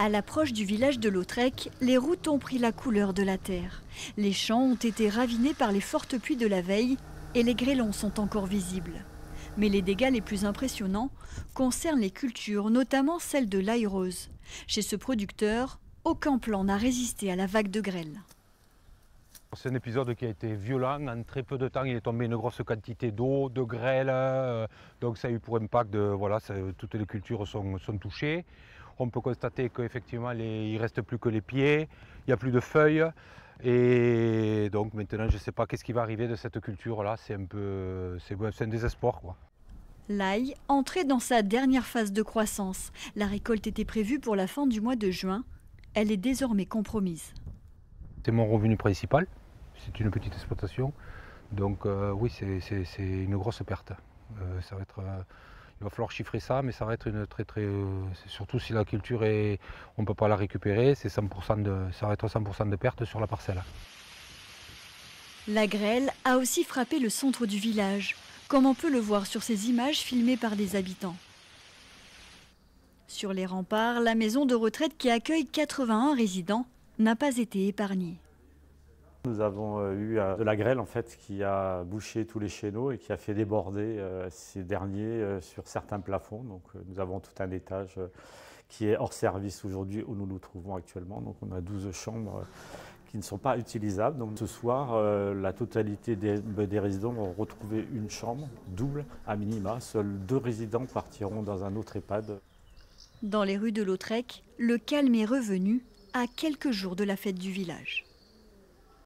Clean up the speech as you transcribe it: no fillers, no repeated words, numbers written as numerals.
À l'approche du village de Lautrec, les routes ont pris la couleur de la terre. Les champs ont été ravinés par les fortes pluies de la veille et les grêlons sont encore visibles. Mais les dégâts les plus impressionnants concernent les cultures, notamment celle de l'ail rose. Chez ce producteur, aucun plant n'a résisté à la vague de grêle. C'est un épisode qui a été violent. En très peu de temps, il est tombé une grosse quantité d'eau, de grêle. Donc ça a eu pour impact, toutes les cultures sont touchées. On peut constater qu'effectivement, il ne reste plus que les pieds, il n'y a plus de feuilles. Et donc maintenant, je ne sais pas qu'est-ce qui va arriver de cette culture-là. C'est un désespoir, quoi. L'ail entrait dans sa dernière phase de croissance. La récolte était prévue pour la fin du mois de juin. Elle est désormais compromise. C'est mon revenu principal. C'est une petite exploitation. Donc oui, c'est une grosse perte. Ça va être, il va falloir chiffrer ça, mais ça va être une surtout si la culture on ne peut pas la récupérer, ça va être 100% de perte sur la parcelle. La grêle a aussi frappé le centre du village, comme on peut le voir sur ces images filmées par des habitants. Sur les remparts, la maison de retraite qui accueille 81 résidents n'a pas été épargnée. Nous avons eu de la grêle en fait, qui a bouché tous les chéneaux et qui a fait déborder ces derniers sur certains plafonds. Donc, nous avons tout un étage qui est hors service aujourd'hui où nous nous trouvons actuellement. Donc, on a 12 chambres qui ne sont pas utilisables. Donc, ce soir, la totalité des résidents vont retrouver une chambre double à minima. Seuls 2 résidents partiront dans un autre EHPAD. Dans les rues de Lautrec, le calme est revenu à quelques jours de la fête du village.